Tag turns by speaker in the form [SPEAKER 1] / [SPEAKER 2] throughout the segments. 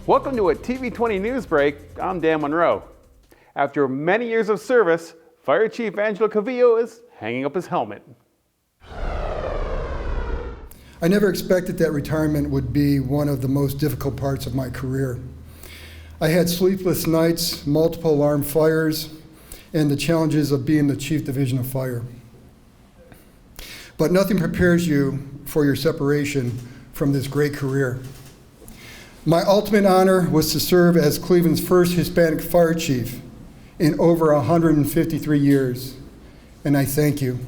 [SPEAKER 1] Welcome to a TV20 news break. I'm Dan Monroe. After many years of service, Fire Chief Angelo Cavillo is hanging up his helmet.
[SPEAKER 2] I never expected that retirement would be one of the most difficult parts of my career. I had sleepless nights, multiple alarm fires, and the challenges of being the Chief Division of Fire. But nothing prepares you for your separation from this great career. My ultimate honor was to serve as Cleveland's first Hispanic fire chief in over 153 years, and I thank you.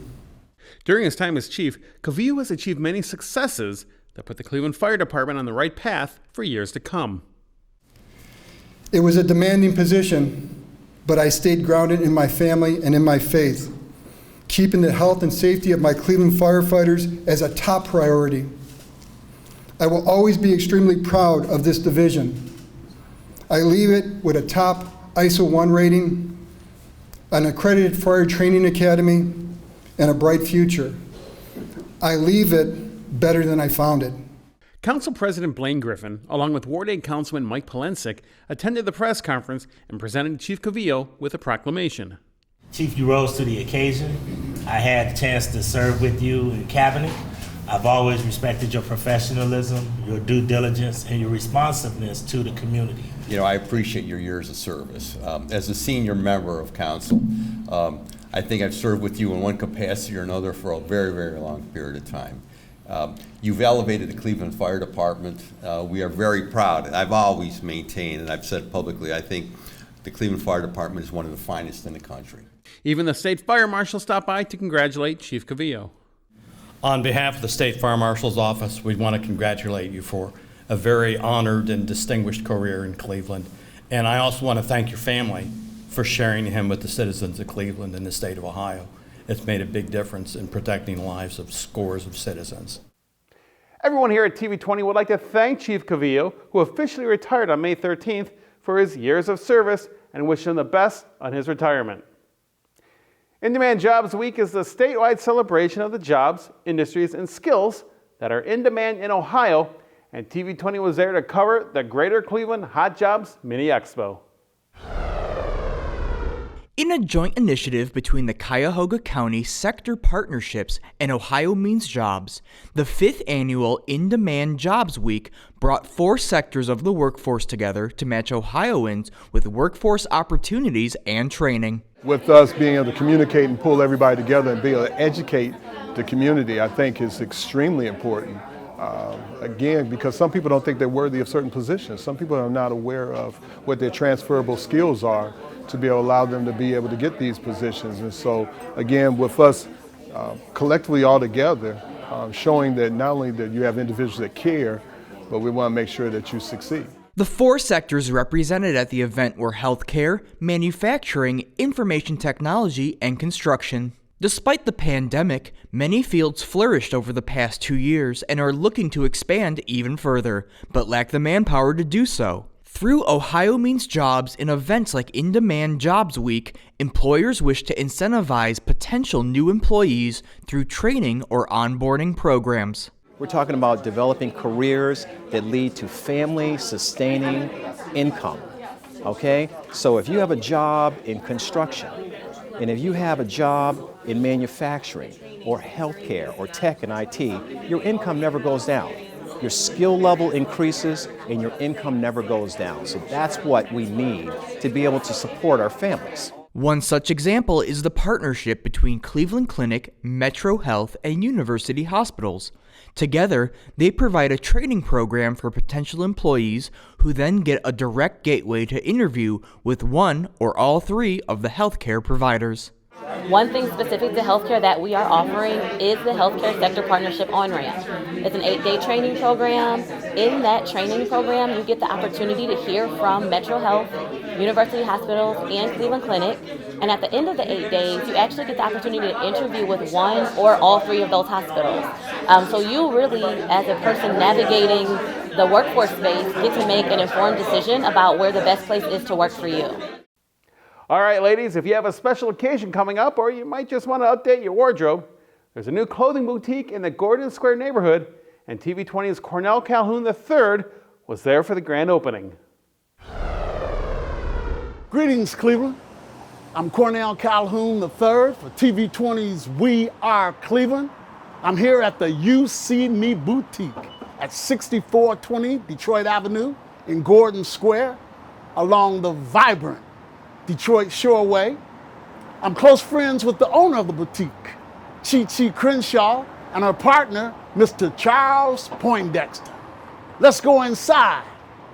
[SPEAKER 1] During his time as chief, Cavillo has achieved many successes that put the Cleveland Fire Department on the right path for years to come.
[SPEAKER 2] It was a demanding position, but I stayed grounded in my family and in my faith, keeping the health and safety of my Cleveland firefighters as a top priority. I will always be extremely proud of this division. I leave it with a top ISO 1 rating, an accredited fire training academy, and a bright future. I leave it better than I found it.
[SPEAKER 1] Council President Blaine Griffin, along with Ward 8 Councilman Mike Polensek, attended the press conference and presented Chief Cavillo with a proclamation.
[SPEAKER 3] Chief, you rose to the occasion. I had the chance to serve with you in cabinet. I've always respected your professionalism, your due diligence, and your responsiveness to the community.
[SPEAKER 4] You know, I appreciate your years of service. As a senior member of council, I think I've served with you in one capacity or another for a very, very long period of time. You've elevated the Cleveland Fire Department. We are very proud, and I've always maintained, and I've said publicly, I think the Cleveland Fire Department is one of the finest in the country.
[SPEAKER 1] Even the state fire marshal stopped by to congratulate Chief Cavillo.
[SPEAKER 5] On behalf of the State Fire Marshal's Office, we want to congratulate you for a very honored and distinguished career in Cleveland. And I also want to thank your family for sharing him with the citizens of Cleveland and the state of Ohio. It's made a big difference in protecting the lives of scores of citizens.
[SPEAKER 1] Everyone here at TV20 would like to thank Chief Cavillo, who officially retired on May 13th, for his years of service and wish him the best on his retirement. In-Demand Jobs Week is the statewide celebration of the jobs, industries, and skills that are in demand in Ohio, and TV20 was there to cover the Greater Cleveland Hot Jobs Mini Expo.
[SPEAKER 6] In a joint initiative between the Cuyahoga County Sector Partnerships and Ohio Means Jobs, the 5th annual In-Demand Jobs Week brought 4 sectors of the workforce together to match Ohioans with workforce opportunities and training.
[SPEAKER 7] With us being able to communicate and pull everybody together and be able to educate the community, I think is extremely important. Again, because some people don't think they're worthy of certain positions. Some people are not aware of what their transferable skills are to be able to allow them to be able to get these positions. And so, again, with us collectively all together, showing that not only that you have individuals that care, but we want to make sure that you succeed.
[SPEAKER 6] The 4 sectors represented at the event were healthcare, manufacturing, information technology, and construction. Despite the pandemic, many fields flourished over the past 2 years and are looking to expand even further, but lack the manpower to do so. Through Ohio Means Jobs and events like In-Demand Jobs Week, employers wish to incentivize potential new employees through training or onboarding programs.
[SPEAKER 8] We're talking about developing careers that lead to family-sustaining income, okay? So if you have a job in construction, and if you have a job in manufacturing, or healthcare, or tech and IT, your income never goes down. Your skill level increases, and your income never goes down. So that's what we need to be able to support our families.
[SPEAKER 6] One such example is the partnership between Cleveland Clinic, Metro Health, and University Hospitals. Together, they provide a training program for potential employees who then get a direct gateway to interview with one or all 3 of the healthcare providers.
[SPEAKER 9] One thing specific to healthcare that we are offering is the Healthcare Sector Partnership On-Ramp. It's an 8-day training program. In that training program, you get the opportunity to hear from Metro Health, University Hospitals, and Cleveland Clinic. And at the end of the 8 days, you actually get the opportunity to interview with one or all 3 of those hospitals. So you really, as a person navigating the workforce space, get to make an informed decision about where the best place is to work for you.
[SPEAKER 1] All right, ladies, if you have a special occasion coming up or you might just want to update your wardrobe, there's a new clothing boutique in the Gordon Square neighborhood, and TV20's Cornell Calhoun III was there for the grand opening.
[SPEAKER 10] Greetings, Cleveland. I'm Cornell Calhoun III for TV20's We Are Cleveland. I'm here at the You See Me Boutique at 6420 Detroit Avenue in Gordon Square along the vibrant Detroit Shoreway. I'm close friends with the owner of the boutique, Chi Crenshaw, and her partner, Mr. Charles Poindexter. Let's go inside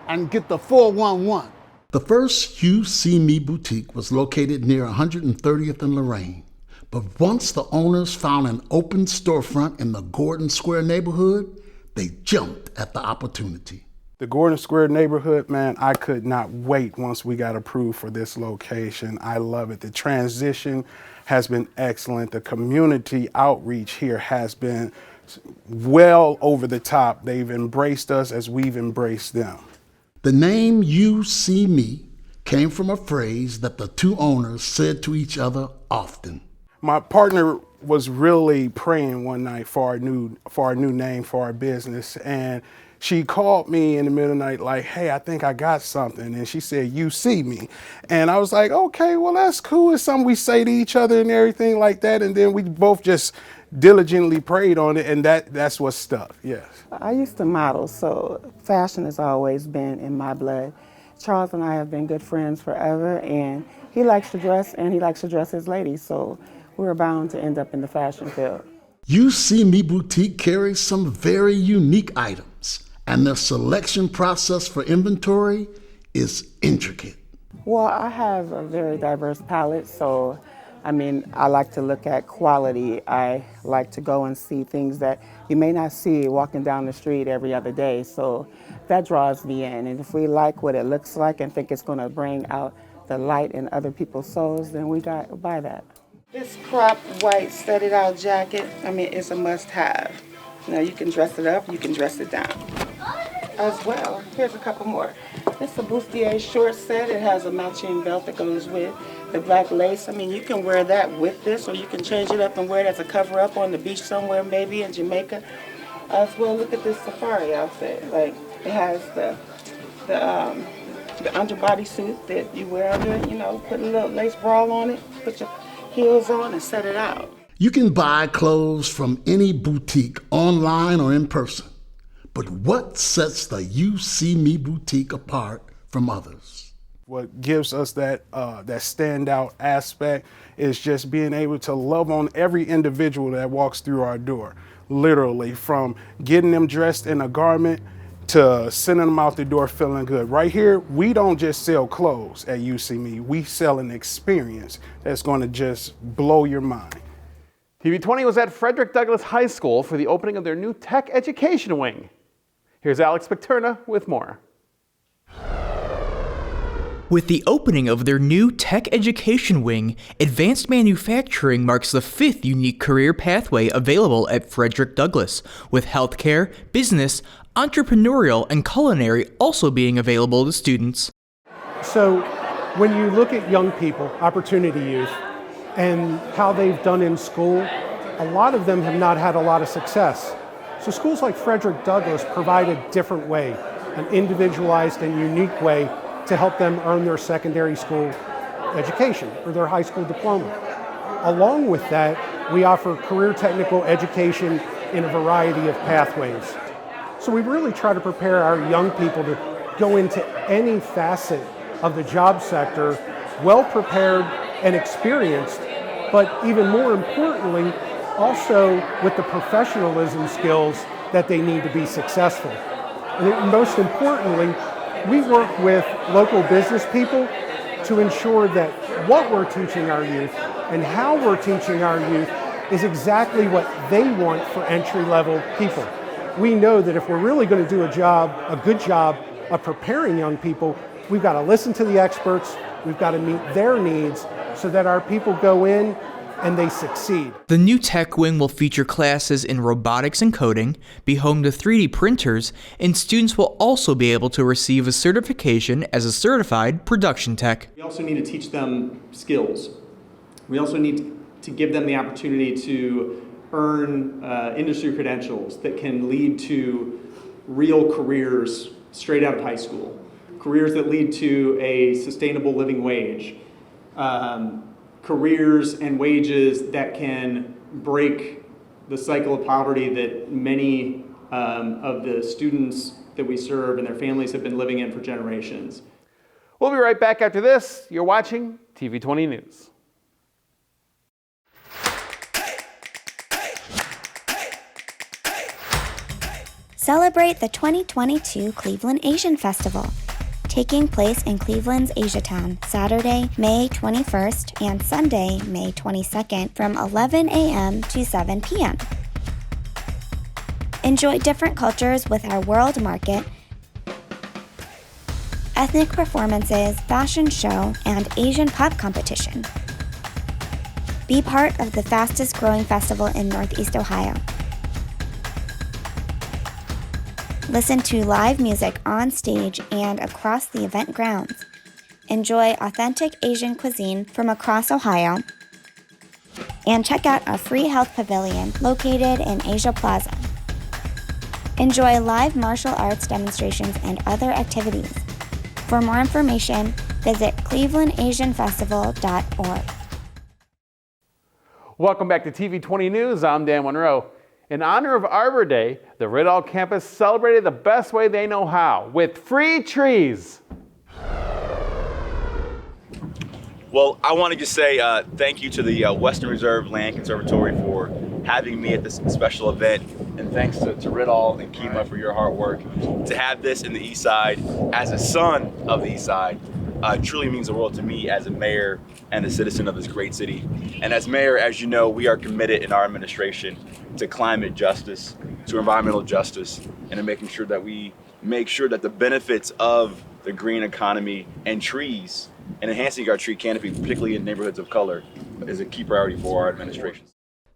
[SPEAKER 10] and get the 411.
[SPEAKER 11] The first You See Me boutique was located near 130th and Lorraine. But once the owners found an open storefront in the Gordon Square neighborhood, they jumped at the opportunity.
[SPEAKER 12] The Gordon Square neighborhood, man, I could not wait once we got approved for this location. I love it. The transition has been excellent. The community outreach here has been well over the top. They've embraced us as we've embraced them.
[SPEAKER 11] The name You See Me came from a phrase that the two owners said to each other often.
[SPEAKER 12] My partner was really praying one night for our new name for our business, and she called me in the middle of the night like, hey, I think I got something. And she said, you see me. And I was like, okay, well, that's cool. It's something we say to each other and everything like that. And then we both just diligently prayed on it, and that's what stuck, yes.
[SPEAKER 13] I used to model, so fashion has always been in my blood. Charles and I have been good friends forever, and he likes to dress, and he likes to dress his ladies, so we're bound to end up in the fashion field.
[SPEAKER 11] You See Me Boutique carries some very unique items, and their selection process for inventory is intricate.
[SPEAKER 13] Well, I have a very diverse palette, so I like to look at quality. I like to go and see things that you may not see walking down the street every other day, so that draws me in. And if we like what it looks like and think it's going to bring out the light in other people's souls, then we got to buy that. This cropped white studded out jacket, it's a must-have. Now you can dress it up, you can dress it down as well. Here's a couple more. It's a bustier short set. It has a matching belt that goes with the black lace. You can wear that with this, or you can change it up and wear it as a cover-up on the beach somewhere, maybe in Jamaica. As well, look at this safari outfit. Like, it has the underbody suit that you wear under it, put a little lace bra on it, put your heels on and set it out.
[SPEAKER 11] You can buy clothes from any boutique, online or in person. But what sets the You See Me boutique apart from others?
[SPEAKER 12] What gives us that standout aspect is just being able to love on every individual that walks through our door. Literally, from getting them dressed in a garment to sending them out the door feeling good. Right here, we don't just sell clothes at You See Me. We sell an experience that's going to just blow your mind.
[SPEAKER 1] TV20 was at Frederick Douglass High School for the opening of their new tech education wing. Here's Alex Picterna with more.
[SPEAKER 6] With the opening of their new tech education wing, advanced manufacturing marks the 5th unique career pathway available at Frederick Douglass, with healthcare, business, entrepreneurial, and culinary also being available to students.
[SPEAKER 14] So when you look at young people, opportunity youth, and how they've done in school, a lot of them have not had a lot of success. So schools like Frederick Douglass provide a different way, an individualized and unique way to help them earn their secondary school education or their high school diploma. Along with that, we offer career technical education in a variety of pathways. So we really try to prepare our young people to go into any facet of the job sector well prepared and experienced, but even more importantly, also with the professionalism skills that they need to be successful. And most importantly, we work with local business people to ensure that what we're teaching our youth and how we're teaching our youth is exactly what they want for entry-level people. We know that if we're really going to do a good job of preparing young people, we've got to listen to the experts, we've got to meet their needs so that our people go in and they succeed.
[SPEAKER 6] The new tech wing will feature classes in robotics and coding, be home to 3D printers, and students will also be able to receive a certification as a certified production tech.
[SPEAKER 15] We also need to teach them skills. We also need to give them the opportunity to earn industry credentials that can lead to real careers straight out of high school. careers that lead to a sustainable living wage, careers and wages that can break the cycle of poverty that many of the students that we serve and their families have been living in for generations.
[SPEAKER 1] We'll be right back after this. You're watching TV20 News.
[SPEAKER 16] Celebrate the 2022 Cleveland Asian Festival, taking place in Cleveland's Asiatown, Saturday, May 21st and Sunday, May 22nd from 11 a.m. to 7 p.m. Enjoy different cultures with our World Market, ethnic performances, fashion show, and Asian pop competition. Be part of the fastest growing festival in Northeast Ohio. Listen to live music on stage and across the event grounds. Enjoy authentic Asian cuisine from across Ohio. And check out a free health pavilion located in Asia Plaza. Enjoy live martial arts demonstrations and other activities. For more information, visit clevelandasianfestival.org.
[SPEAKER 1] Welcome back to TV20 News. I'm Dan Monroe. In honor of Arbor Day, the Ridall campus celebrated the best way they know how, with free trees.
[SPEAKER 17] Well, I want to just say thank you to the Western Reserve Land Conservatory for having me at this special event, and thanks to Ridall and Kima for your hard work. To have this in the East Side, as a son of the East Side, truly means the world to me as a mayor and a citizen of this great city. And as mayor, as you know, we are committed in our administration to climate justice, to environmental justice, and to making sure that we make sure that the benefits of the green economy and trees and enhancing our tree canopy, particularly in neighborhoods of color, is a key priority for our administration.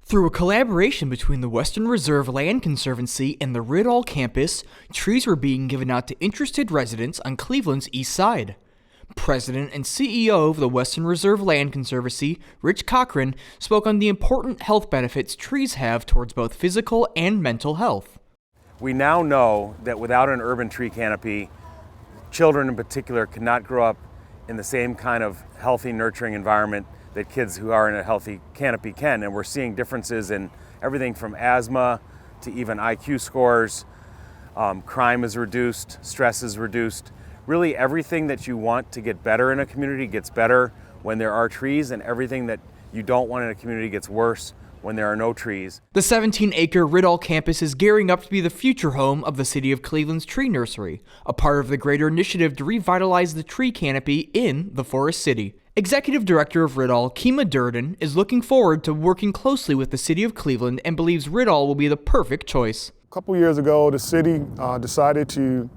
[SPEAKER 6] Through a collaboration between the Western Reserve Land Conservancy and the Ridall campus, trees were being given out to interested residents on Cleveland's East Side. President and CEO of the Western Reserve Land Conservancy, Rich Cochran, spoke on the important health benefits trees have towards both physical and mental health.
[SPEAKER 18] We now know that without an urban tree canopy, children in particular cannot grow up in the same kind of healthy, nurturing environment that kids who are in a healthy canopy can. And we're seeing differences in everything from asthma to even IQ scores. Crime is reduced, stress is reduced. Really everything that you want to get better in a community gets better when there are trees, and everything that you don't want in a community gets worse when there are no trees.
[SPEAKER 6] The 17-acre Ridall campus is gearing up to be the future home of the City of Cleveland's Tree Nursery, a part of the greater initiative to revitalize the tree canopy in the Forest City. Executive Director of Ridall, Kima Durden, is looking forward to working closely with the City of Cleveland and believes Ridall will be the perfect choice.
[SPEAKER 7] A couple years ago, the city decided to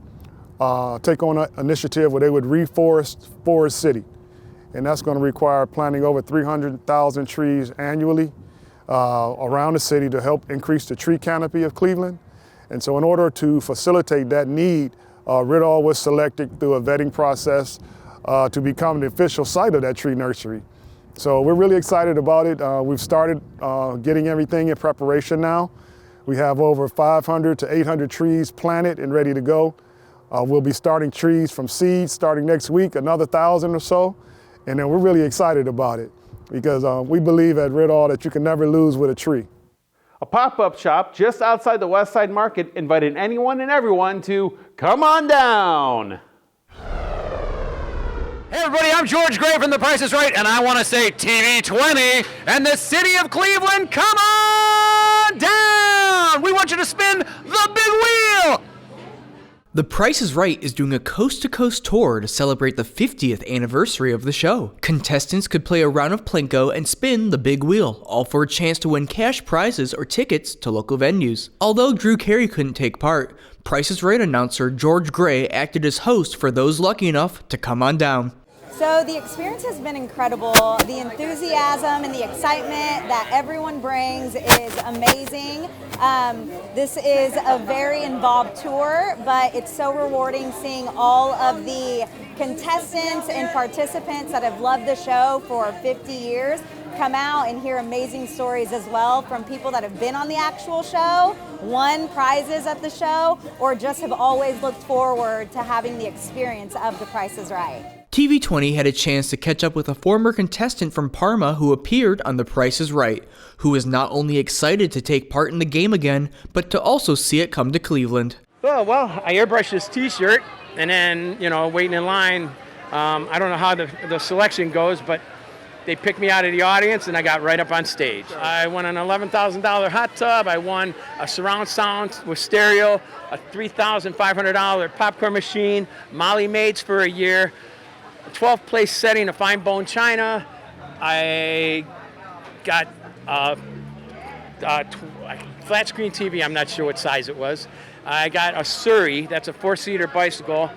[SPEAKER 7] take on an initiative where they would reforest Forest City. And that's going to require planting over 300,000 trees annually around the city to help increase the tree canopy of Cleveland. And so in order to facilitate that need, Ridall was selected through a vetting process to become the official site of that tree nursery. So we're really excited about it. We've started getting everything in preparation now. We have over 500 to 800 trees planted and ready to go. We'll be starting trees from seeds starting next week, another 1,000 or so. And then we're really excited about it because we believe at Ridall that you can never lose with a tree.
[SPEAKER 1] A pop-up shop just outside the West Side Market invited anyone and everyone to come on down.
[SPEAKER 19] Hey everybody, I'm George Gray from The Price is Right, and I want to say TV20 and the City of Cleveland, come on down! We want you to spin the big wheel!
[SPEAKER 6] The Price is Right is doing a coast-to-coast tour to celebrate the 50th anniversary of the show. Contestants could play a round of Plinko and spin the big wheel, all for a chance to win cash prizes or tickets to local venues. Although Drew Carey couldn't take part, Price is Right announcer George Gray acted as host for those lucky enough to come on down.
[SPEAKER 20] So the experience has been incredible. The enthusiasm and the excitement that everyone brings is amazing. This is a very involved tour, but it's so rewarding seeing all of the contestants and participants that have loved the show for 50 years come out and hear amazing stories as well from people that have been on the actual show won prizes at the show or just have always looked forward to having the experience of The Price is Right.
[SPEAKER 6] TV20 had a chance to catch up with a former contestant from Parma who appeared on The Price is Right, who was not only excited to take part in the game again, but to also see it come to Cleveland.
[SPEAKER 21] Oh, well, I airbrushed this t-shirt and then, waiting in line. I don't know how the selection goes, but they picked me out of the audience and I got right up on stage. I won an $11,000 hot tub. I won a surround sound with stereo, a $3,500 popcorn machine, Molly Maids for a year, a 12th place setting of fine bone china. I got a flat screen TV, I'm not sure what size it was. I got a Surrey, that's a 4-seater bicycle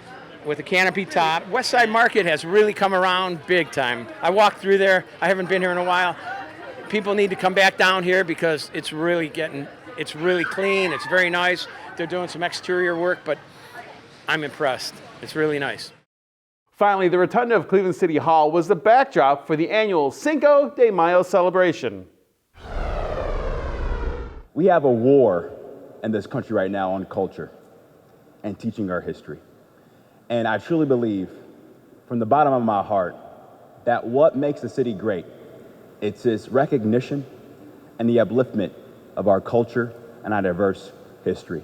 [SPEAKER 21] with a canopy top. West Side Market has really come around big time. I walked through there, I haven't been here in a while. People need to come back down here because it's really clean, it's very nice. They're doing some exterior work, but I'm impressed. It's really nice.
[SPEAKER 1] Finally, the Rotunda of Cleveland City Hall was the backdrop for the annual Cinco de Mayo celebration.
[SPEAKER 17] We have a war in this country right now on culture and teaching our history. And I truly believe, from the bottom of my heart, that what makes the city great, it's its recognition and the upliftment of our culture and our diverse history.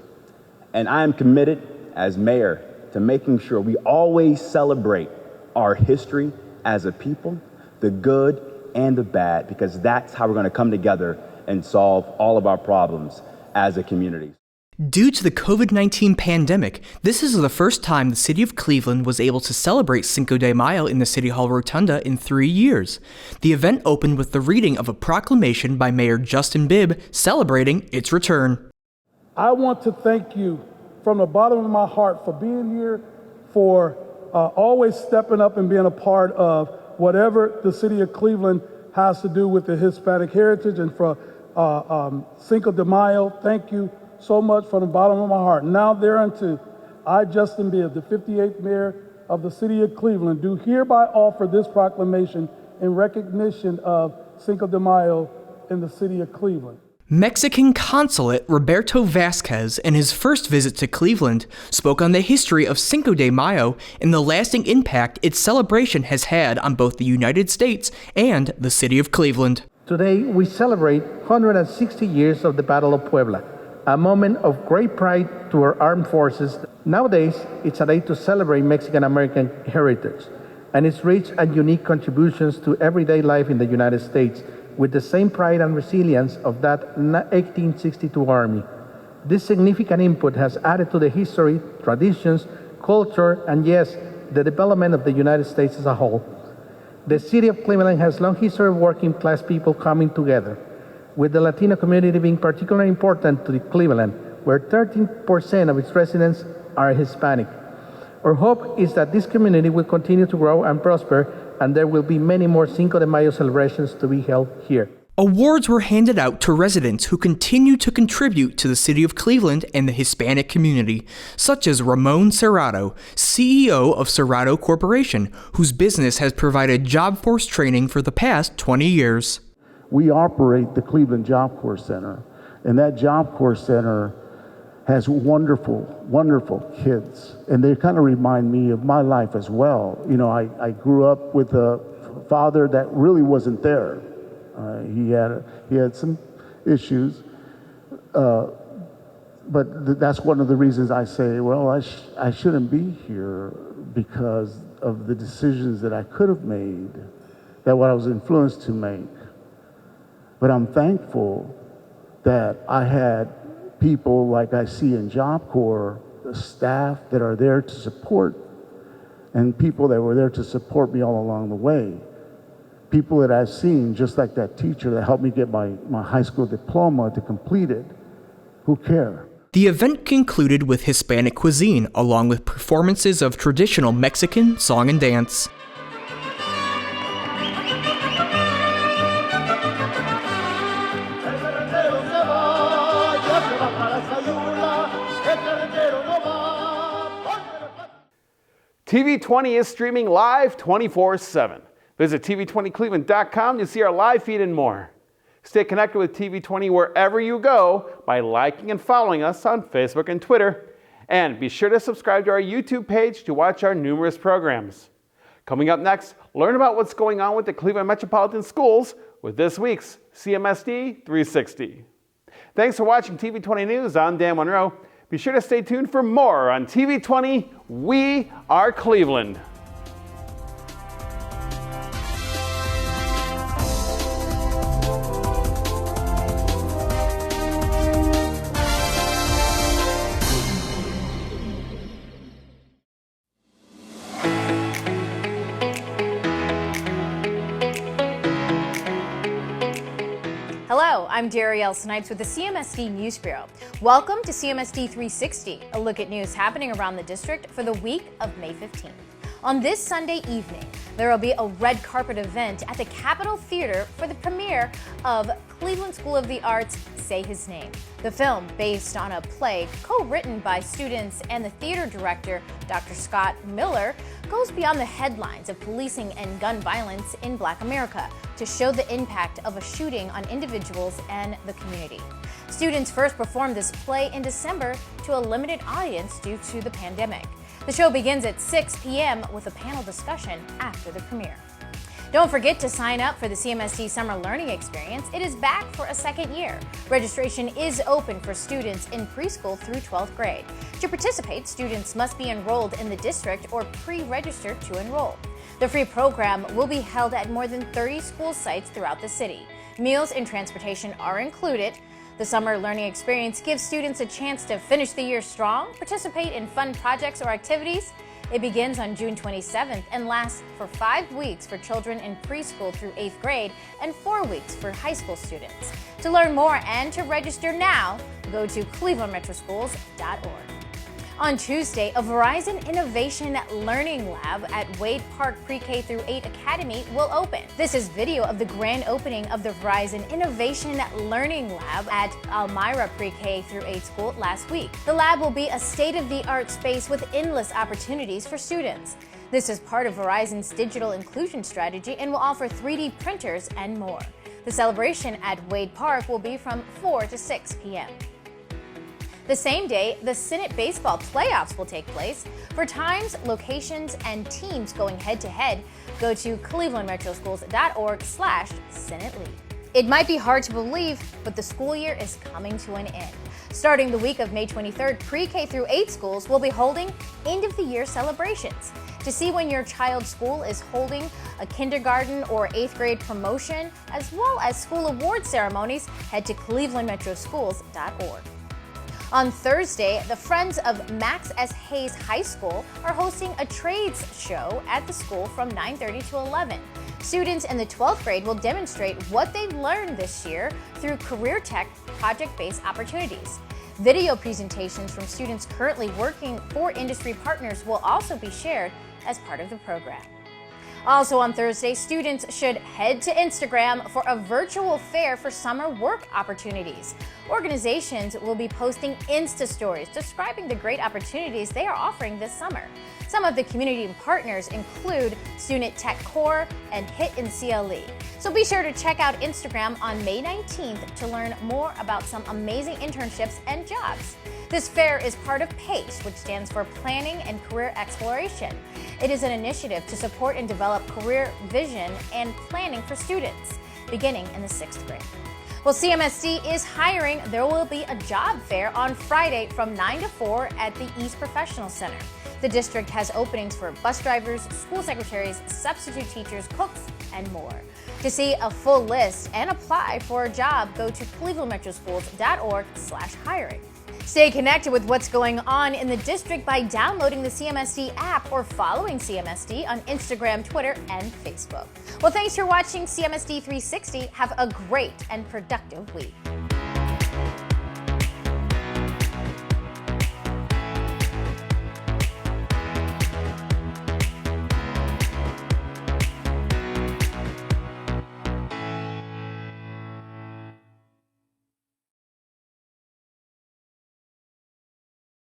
[SPEAKER 17] And I am committed as mayor to making sure we always celebrate our history as a people, the good and the bad, because that's how we're going to come together and solve all of our problems as a community.
[SPEAKER 6] Due to the COVID-19 pandemic, this is the first time the city of Cleveland was able to celebrate Cinco de Mayo in the City Hall Rotunda in 3 years. The event opened with the reading of a proclamation by Mayor Justin Bibb celebrating its return.
[SPEAKER 22] I want to thank you from the bottom of my heart for being here, for always stepping up and being a part of whatever the city of Cleveland has to do with the Hispanic heritage, and for Cinco de Mayo. Thank you so much from the bottom of my heart. Now thereunto, I, Justin Bibb, the 58th mayor of the city of Cleveland, do hereby offer this proclamation in recognition of Cinco de Mayo in the city of Cleveland.
[SPEAKER 6] Mexican consulate Roberto Vasquez, in his first visit to Cleveland, spoke on the history of Cinco de Mayo and the lasting impact its celebration has had on both the United States and the city of Cleveland.
[SPEAKER 23] Today, we celebrate 160 years of the Battle of Puebla, a moment of great pride to our armed forces. Nowadays, it's a day to celebrate Mexican-American heritage and its rich and unique contributions to everyday life in the United States, with the same pride and resilience of that 1862 Army. This significant input has added to the history, traditions, culture, and yes, the development of the United States as a whole. The city of Cleveland has a long history of working class people coming together, with the Latino community being particularly important to Cleveland, where 13% of its residents are Hispanic. Our hope is that this community will continue to grow and prosper, and there will be many more Cinco de Mayo celebrations to be held here.
[SPEAKER 6] Awards were handed out to residents who continue to contribute to the city of Cleveland and the Hispanic community, such as Ramon Serrato, CEO of Serrato Corporation, whose business has provided job force training for the past 20 years.
[SPEAKER 11] We operate the Cleveland Job Corps Center, and that Job Corps Center has wonderful, wonderful kids, and they kind of remind me of my life as well. You know, I grew up with a father that really wasn't there. He had some issues, but that's one of the reasons I say, well, I shouldn't be here because of the decisions that I could have made, that what I was influenced to make. But I'm thankful that I had people like I see in Job Corps, the staff that are there to support, and people that were there to support me all along the way. People that I've seen, just like that teacher that helped me get my high school diploma to complete it, who care.
[SPEAKER 6] The event concluded with Hispanic cuisine, along with performances of traditional Mexican song and dance.
[SPEAKER 1] TV20 is streaming live 24/7. Visit TV20cleveland.com to see our live feed and more. Stay connected with TV20 wherever you go by liking and following us on Facebook and Twitter. And be sure to subscribe to our YouTube page to watch our numerous programs. Coming up next, learn about what's going on with the Cleveland Metropolitan Schools with this week's CMSD 360. Thanks for watching TV20 News. I'm Dan Monroe. Be sure to stay tuned for more on TV20, We Are Cleveland.
[SPEAKER 2] Hello, I'm Darielle Snipes with the CMSD News Bureau. Welcome to CMSD 360, a look at news happening around the district for the week of May 15th. On this Sunday evening, there will be a red carpet event at the Capitol Theater for the premiere of Cleveland School of the Arts' Say His Name. The film, based on a play co-written by students and the theater director, Dr. Scott Miller, goes beyond the headlines of policing and gun violence in Black America to show the impact of a shooting on individuals and the community. Students first performed this play in December to a limited audience due to the pandemic. The show begins at 6 p.m. with a panel discussion after the premiere. Don't forget to sign up for the CMSD Summer Learning Experience. It is back for a second year. Registration is open for students in preschool through 12th grade. To participate, students must be enrolled in the district or pre-registered to enroll. The free program will be held at more than 30 school sites throughout the city. Meals and transportation are included. The Summer Learning Experience gives students a chance to finish the year strong, participate in fun projects or activities. It begins on June 27th and lasts for 5 weeks for children in preschool through 8th grade and 4 weeks for high school students. To learn more and to register now, go to clevelandmetroschools.org. On Tuesday, a Verizon Innovation Learning Lab at Wade Park Pre-K through 8 Academy will open. This is video of the grand opening of the Verizon Innovation Learning Lab at Elmira Pre-K through 8 school last week. The lab will be a state-of-the-art space with endless opportunities for students. This is part of Verizon's digital inclusion strategy and will offer 3D printers and more. The celebration at Wade Park will be from 4 to 6 p.m. The same day, the Senate baseball playoffs will take place. For times, locations, and teams going head-to-head, go to clevelandmetroschools.org/Senate League. It might be hard to believe, but the school year is coming to an end. Starting the week of May 23rd, pre-K through 8 schools will be holding end-of-the-year celebrations. To see when your child's school is holding a kindergarten or 8th grade promotion, as well as school award ceremonies, head to clevelandmetroschools.org. On Thursday, the Friends of Max S. Hayes High School are hosting a trades show at the school from 9:30 to 11. Students in the 12th grade will demonstrate what they've learned this year through career tech project-based opportunities. Video presentations from students currently working for industry partners will also be shared as part of the program. Also on Thursday, students should head to Instagram for a virtual fair for summer work opportunities. Organizations will be posting Insta stories describing the great opportunities they are offering this summer. Some of the community partners include Student Tech Corps and HIT and CLE. So be sure to check out Instagram on May 19th to learn more about some amazing internships and jobs. This fair is part of PACE, which stands for Planning and Career Exploration. It is an initiative to support and develop career vision and planning for students, beginning in the 6th grade. Well, CMSD is hiring. There will be a job fair on Friday from 9 to 4 at the East Professional Center. The district has openings for bus drivers, school secretaries, substitute teachers, cooks, and more. To see a full list and apply for a job, go to clevelandmetroschools.org/hiring. Stay connected with what's going on in the district by downloading the CMSD app or following CMSD on Instagram, Twitter, and Facebook. Well, thanks for watching CMSD 360. Have a great and productive week.